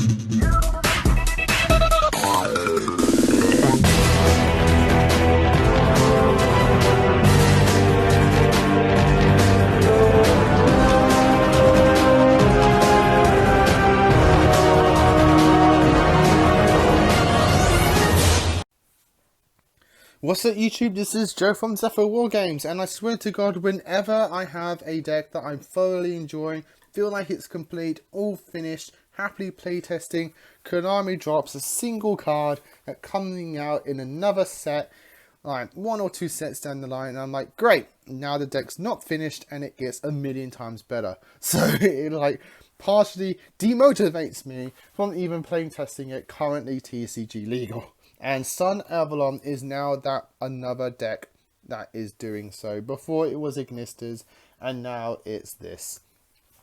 What's up YouTube, this is Joe from Zephyr Wargames, and I swear to God, whenever I have a deck that I'm thoroughly enjoying, feel like it's complete, all finished, happily playtesting, Konami drops a single card that coming out in another set, like 1 or 2 sets down the line, and I'm like, great, now the deck's not finished and it gets a million times better. So it like partially demotivates me from even playtesting it currently TCG legal. And Sunavalon is now that another deck that is doing so. Before it was Ignistas, and now it's this.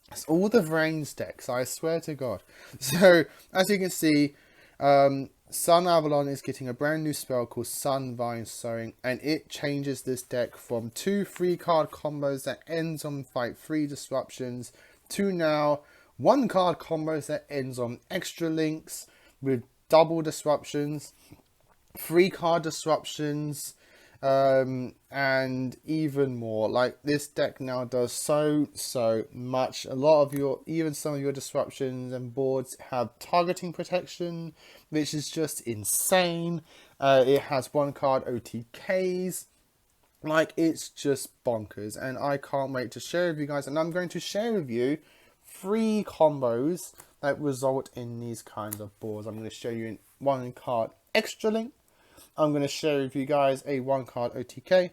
It's all the Vrains decks, I swear to God. So, as you can see, Sunavalon is getting a brand new spell called Sunvine Sowing, and it changes this deck from 2 3-card combos that ends on fight 3 disruptions to now 1-card combos that ends on extra links with double disruptions, 3-card disruptions, and even more. Like, this deck now does so much. A lot of your, even some of your disruptions and boards have targeting protection, which is just insane. It has 1-card OTKs. Like, it's just bonkers, and I can't wait to share with you guys. And I'm going to share with you 3 combos that result in these kinds of boards. I'm going to show you 1-card extra link. I'm going to share with you guys a 1-card OTK,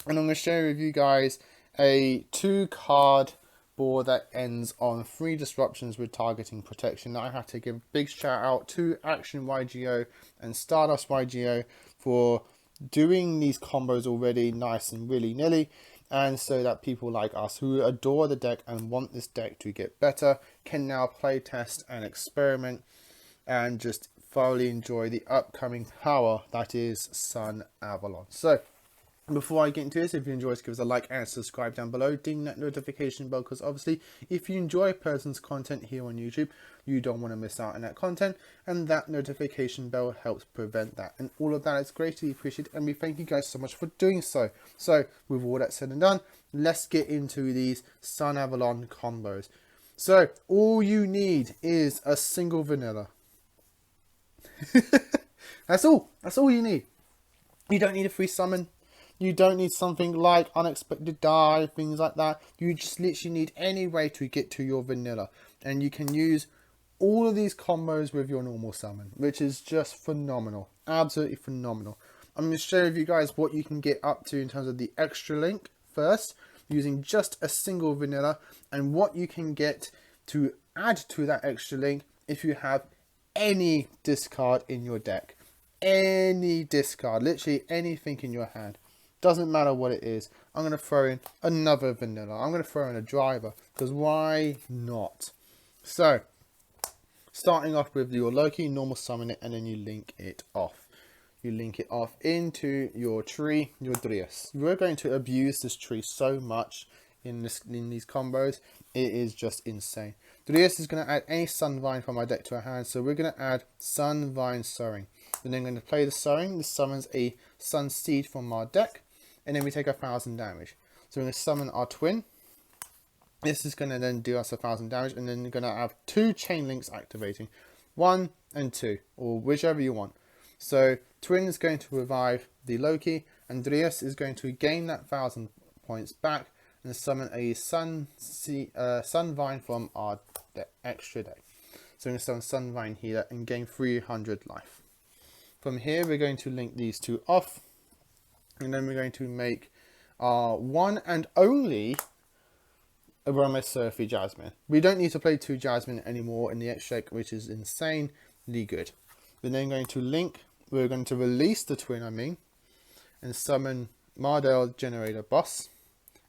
and I'm going to share with you guys a 2-card board that ends on 3 disruptions with targeting protection. I have to give a big shout out to Action Yugioh and Stardust Yugioh for doing these combos already nice and willy-nilly, and so that people like us who adore the deck and want this deck to get better can now play test and experiment and just thoroughly enjoy the upcoming power that is Sunavalon. So, before I get into this, if you enjoy, give us a like and subscribe down below. Ding that notification bell, because obviously, if you enjoy a person's content here on YouTube, you don't want to miss out on that content, and that notification bell helps prevent that. And all of that is greatly appreciated, and we thank you guys so much for doing so. So, with all that said and done, let's get into these Sunavalon combos. So, all you need is a single vanilla. That's all you need. You don't need a free summon, you don't need something like unexpected die, things like that. You just literally need any way to get to your vanilla, and you can use all of these combos with your normal summon, which is just phenomenal, absolutely phenomenal. I'm going to share with you guys what you can get up to in terms of the extra link first, using just a single vanilla, and what you can get to add to that extra link if you have any discard in your deck. Any discard, literally anything in your hand, doesn't matter what it is. I'm going to throw in another vanilla, I'm going to throw in a driver, because why not? So, starting off with your Loki, normal summon it, and then you link it off. You link it off into your tree, your Drius. We're going to abuse this tree so much in these combos, it is just insane. Drius is going to add any Sunvine from my deck to our hand, so we're going to add Sunvine Sowing. And then going to play the Sowing. This summons a Sun Seed from our deck, and then we take 1,000 damage. So we're going to summon our twin. This is going to then do us 1,000 damage, and then you're going to have 2 chain links activating, 1 and 2, or whichever you want. So twin is going to revive the Loki, and Drius is going to gain that 1,000 points back and summon a Sunvine from our extra deck. So we're going to summon Sunvine here and gain 300 life. From here, we're going to link these 2 off, and then we're going to make our one and only Aromasurfy Jasmine. We don't need to play 2 Jasmine anymore in the extra deck, which is insanely good. We're then going to link, we're going to release the twin, and summon Mardell Generator Boss.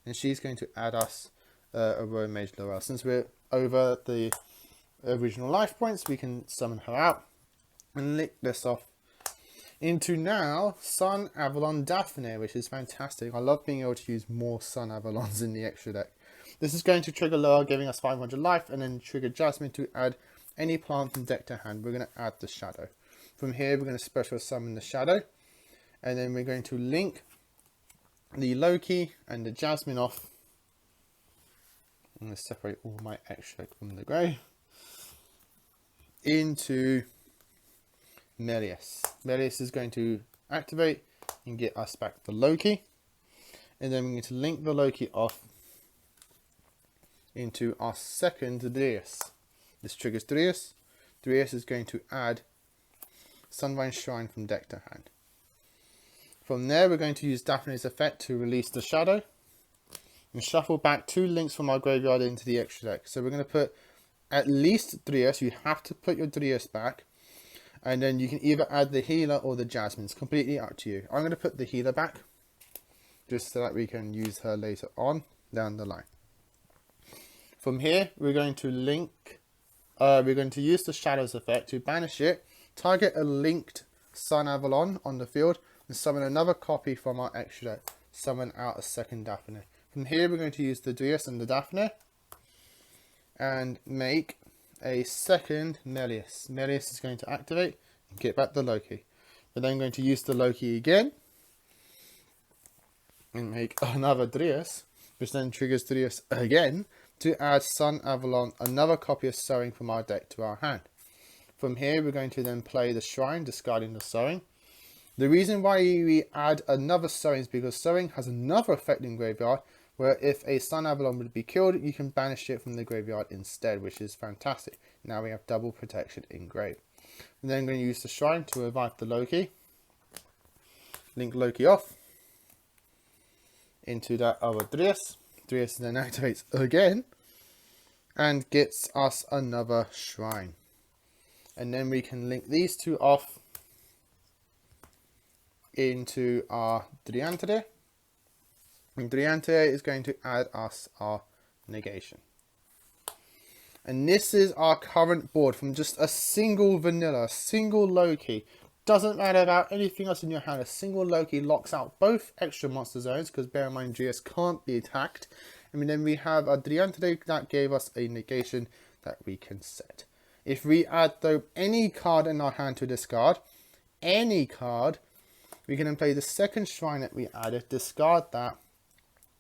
And she's going to add us a Romage Laurel. Since we're over the original life points, we can summon her out and lick this off into now Sunavalon Daphne, which is fantastic. I love being able to use more Sunavalons in the extra deck. This is going to trigger Laurel, giving us 500 life, and then trigger Jasmine to add any plant from deck to hand, we're going to add the shadow. From here, we're going to special summon the shadow, and then we're going to link the Loki and the Jasmine off. I'm going to separate all my extract from the grey into Melius. Melius is going to activate and get us back the Loki, and then we're going to link the Loki off into our second Dryas. This triggers Dryas. Dryas is going to add Sunrise Shrine from deck to hand. From there, we're going to use Daphne's effect to release the shadow and shuffle back 2 links from our graveyard into the extra deck. So we're going to put at least Dryas. You have to put your Dryas back, and then you can either add the healer or the Jasmine. It's completely up to you. I'm going to put the healer back just so that we can use her later on down the line. From here, we're going to link, we're going to use the Shadows effect to banish it, target a linked Sunavalon on the field, and summon another copy from our extra deck. Summon out a second Daphne. From here, we're going to use the Dryas and the Daphne and make a second Melius. Melius is going to activate and get back the Loki. We're then going to use the Loki again and make another Dryas, which then triggers Dryas again to add Sunavalon, another copy of Sowing from our deck to our hand. From here, we're going to then play the Shrine, discarding the Sowing. The reason why we add another Sowing is because Sowing has another effect in graveyard, where if a Sunavalon would be killed, you can banish it from the graveyard instead, which is fantastic. Now we have double protection in grave. And then I'm going to use the Shrine to revive the Loki. Link Loki off into that other Dryas. Dryas then activates again and gets us another Shrine. And then we can link these 2 off into our Driantere. And Driantere is going to add us our negation. And this is our current board from just a single vanilla, single Loki. Doesn't matter about anything else in your hand. A single Loki locks out both extra monster zones, because bear in mind, Dryas can't be attacked. And then we have a Driantere that gave us a negation that we can set. If we add though any card in our hand to discard, any card, we can then play the second Shrine that we added, discard that,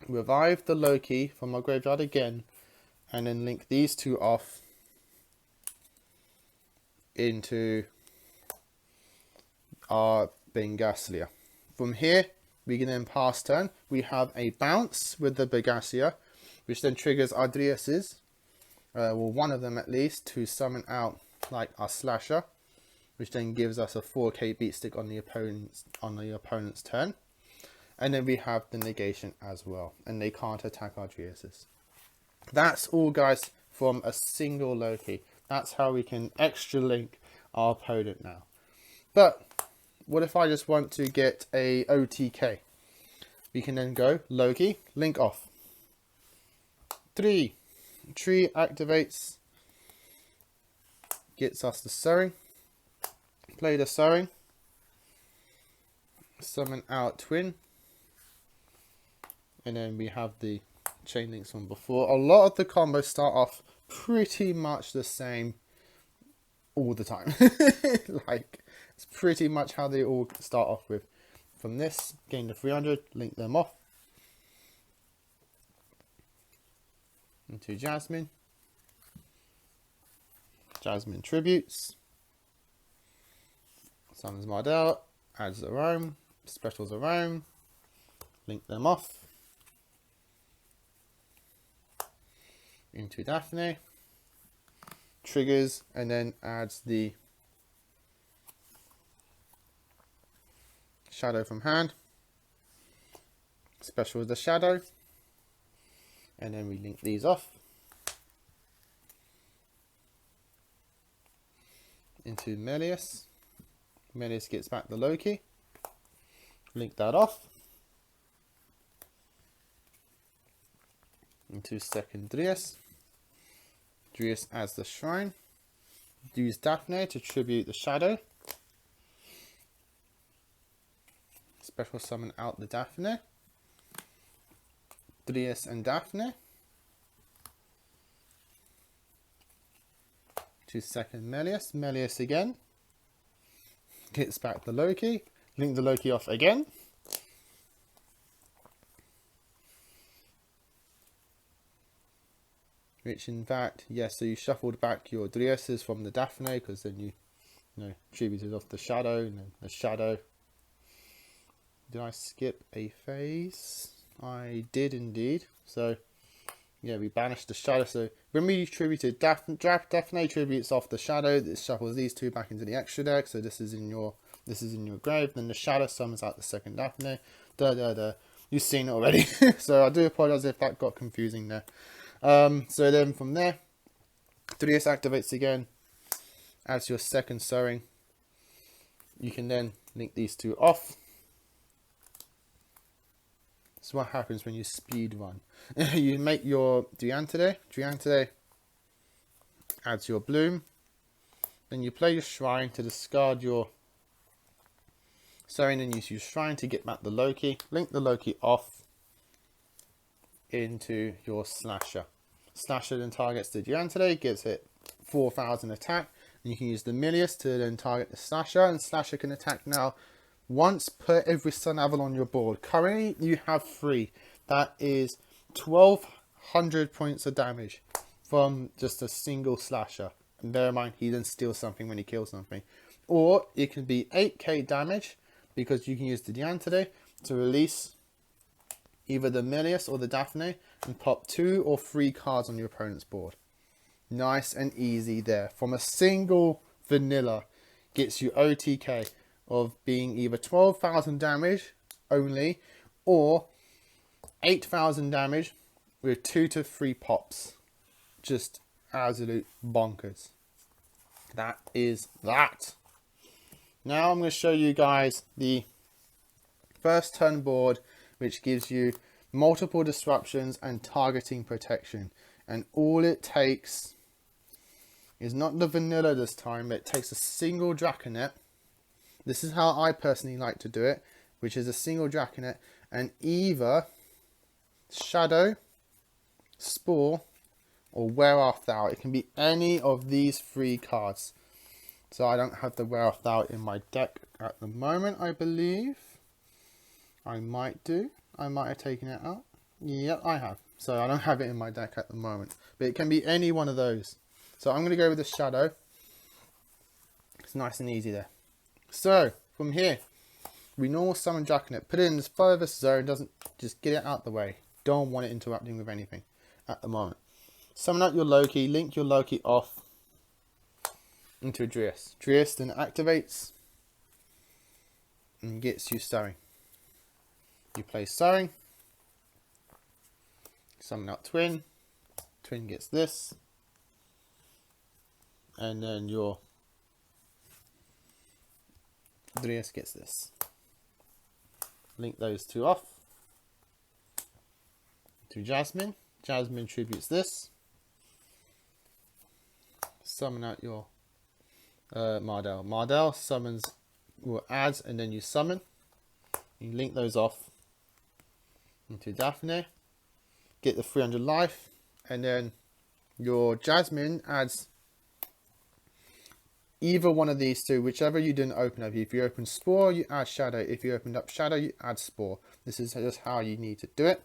revive the Loki from our graveyard again, and then link these 2 off into our Bengaslia. From here, we can then pass turn. We have a bounce with the Bengaslia, which then triggers our Dryases, well, one of them at least, to summon out like our Slasher, which then gives us a 4k beat stick on the opponent's turn. And then we have the negation as well, and they can't attack our Dryases. That's all, guys, from a single Loki. That's how we can extra link our opponent now. But what if I just want to get a OTK? We can then go Loki, link off. 3. Tree activates, gets us the Sowing. Play the Sowing. Summon out Twin. And then we have the chain links from before. A lot of the combos start off pretty much the same all the time. Like, it's pretty much how they all start off with. From this, gain the 300, link them off into Jasmine. Jasmine tributes. Summons Mardell, adds the Rome, specials the Rome, link them off into Daphne, triggers, and then adds the Shadow from hand, specials the Shadow, and then we link these off into Melius. Melius gets back the Loki, link that off into second Dryas. Dryas adds the Shrine. Use Daphne to tribute the Shadow. Special summon out the Daphne. Dryas and Daphne. to second Melius. Melius again. Gets back the Loki. Link the Loki off again. Which in fact, yes, so you shuffled back your Drieses from the Daphne, because then you tributed off the Shadow, and then the Shadow. Did I skip a phase? I did indeed. So yeah, we banished the Shadow. So when we tributed Daphne tributes off the Shadow, this shuffles these two back into the extra deck. So this is in your grave. Then the Shadow summons out the second Daphne. You've seen it already. So I do apologize if that got confusing there. So then from there, 3S activates again, adds your second sowing. You can then link these two off. So what happens when you speed run? You make your Driantide. Driantide adds your bloom. Then you play your shrine to discard your sowing, and use your shrine to get back the Loki. Link the Loki off into your slasher. Slasher then targets the Driantide, gives it 4,000 attack. And you can use the Milius to then target the Slasher, and Slasher can attack now once per every sunavalon on your board. Currently you have 3. That is 1,200 points of damage from just a single Slasher. And bear in mind, he then steals something when he kills something. Or it can be 8k damage, because you can use the Driantide to release either the Melius or the Daphne and pop 2 or 3 cards on your opponent's board. Nice and easy there. From a single vanilla, gets you OTK of being either 12,000 damage only or 8,000 damage with 2 to 3 pops. Just absolute bonkers. That is that. Now I'm going to show you guys the first turn board, which gives you multiple disruptions and targeting protection. And all it takes is not the vanilla this time, but it takes a single Draconet. This is how I personally like to do it, which is a single Draconet and either Shadow, Spore, or Where Art Thou. It can be any of these 3 cards. So I don't have the Where Art Thou in my deck at the moment, I believe. I might do. I might have taken it out. Yep, I have. So I don't have it in my deck at the moment. But it can be any one of those. So I'm going to go with the Shadow. It's nice and easy there. So from here, we normal summon Draconet. Put it in this furthest zone. Doesn't just get it out the way. Don't want it interrupting with anything at the moment. Summon out your Loki. Link your Loki off into a Drius. Drius then activates and gets you sowing. You play sowing. Summon out Twin. Twin gets this. And then your Drius gets this. Link those 2 off to Jasmine. Jasmine tributes this. Summon out your Mardell. Mardell summons or adds, and then you summon. You link those off into Daphne. Get the 300 life, and then your Jasmine adds either one of these 2, whichever you didn't open up. If you open Spore, you add Shadow. If you opened up Shadow, you add Spore. This is just how you need to do it.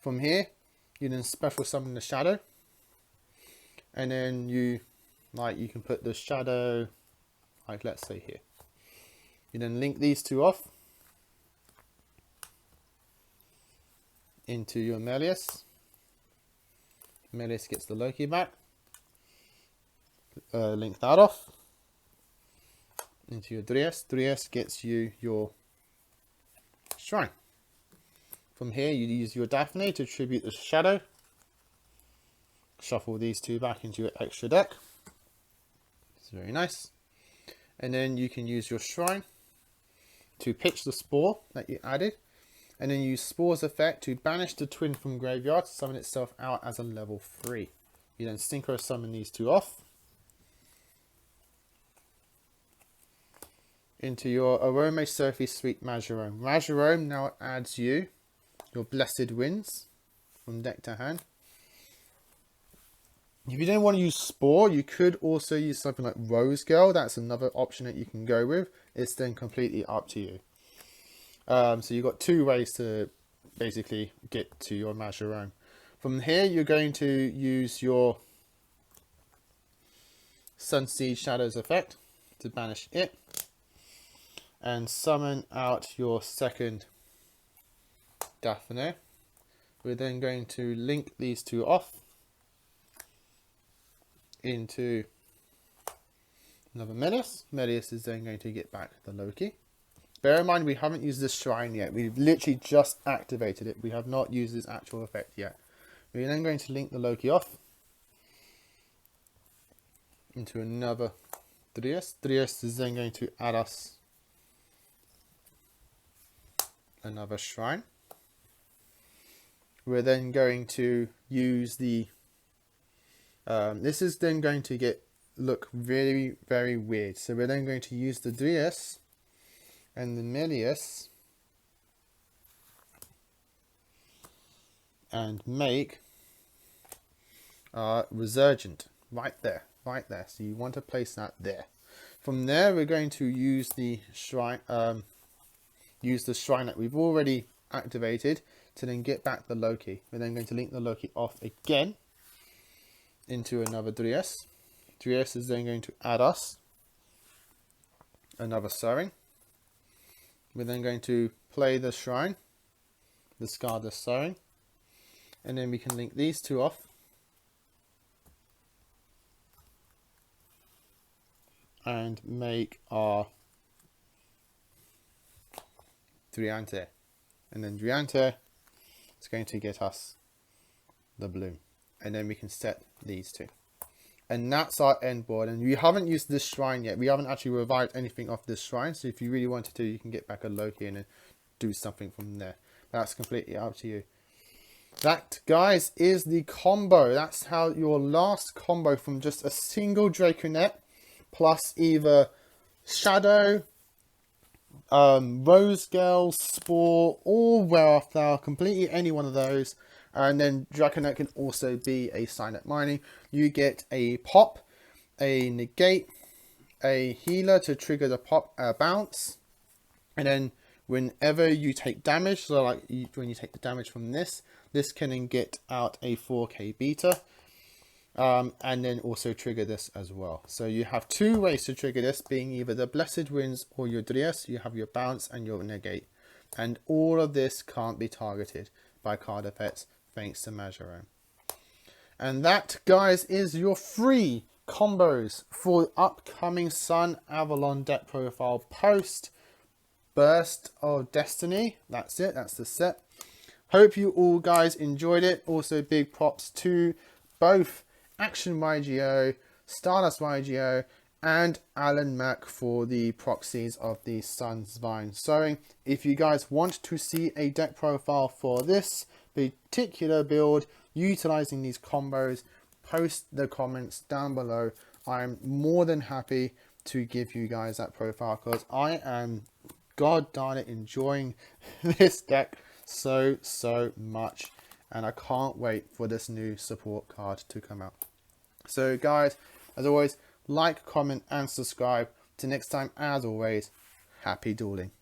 From here, you then special summon the Shadow, and then you can put the Shadow, like let's say here. You then link these 2 off into your Melius. Melius gets the Loki back. Link that off into your Drius. Drius gets you your Shrine. From here, you use your Daphne to tribute the Shadow. Shuffle these 2 back into your extra deck. It's very nice. And then you can use your Shrine to pitch the Spore that you added. And then use Spore's effect to banish the Twin from graveyard to summon itself out as a level 3. You then synchro summon these 2 off into your Arome Sophie Sweet Majorome. Majorome now adds you your Blessed Winds from deck to hand. If you didn't want to use Spore, you could also use something like Rose Girl. That's another option that you can go with. It's then completely up to you. So you've got two ways to basically get to your Majoran. From here, you're going to use your Sunseed Shadows effect to banish it. And summon out your second Daphne. We're then going to link these two off into another Melius. Melius is then going to get back the Loki. Bear in mind, we haven't used this shrine yet. We've literally just activated it. We have not used this actual effect yet. We're then going to link the Loki off into another Dryas. Dryas is then going to add us another shrine. We're then going to use the this is then going to look very, very weird. So we're then going to use the Dryas and the Melius and make Resurgent right there. So you want to place that there. From there, we're going to use the shrine that we've already activated to then get back the Loki. We're then going to link the Loki off again into another Dryas. Dryas is then going to add us another Stirring. We're then going to play the shrine, discard the Stirring, and then we can link these two off and make our Driante. And then Driante is going to get us the bloom. And then we can set these two. And that's our end board. And we haven't used this shrine yet. We haven't actually revived anything off this shrine. So if you really wanted to, you can get back a Loki and then do something from there. That's completely up to you. That, guys, is the combo. That's how your last combo from just a single Draconet plus either Shadow, Rose Girl, Spore, or Wereothal, completely any one of those. And then Draconet can also be a Signet Mining. You get a pop, a negate, a healer to trigger the pop bounce. And then whenever you take damage, so like when you take the damage from this can then get out a 4k beta. And then also trigger this as well. So you have two ways to trigger this, being either the Blessed Winds or your Dryas. You have your bounce and your negate. And all of this can't be targeted by card effects thanks to Majoran. And that, guys, is your 3 combos for upcoming Sun Avalon deck profile post Burst of Destiny. That's it. That's the set. Hope you all guys enjoyed it. Also, big props to both Action Yugioh, Stardust Yugioh, and Alan Mack for the proxies of the Sun's Vine Sowing. If you guys want to see a deck profile for this particular build utilizing these combos, post the comments down below. I'm more than happy to give you guys that profile because I am, god darn it, enjoying this deck so much, and I can't wait for this new support card to come out. So guys, as always, like, comment and subscribe. Till next time, as always, happy dueling.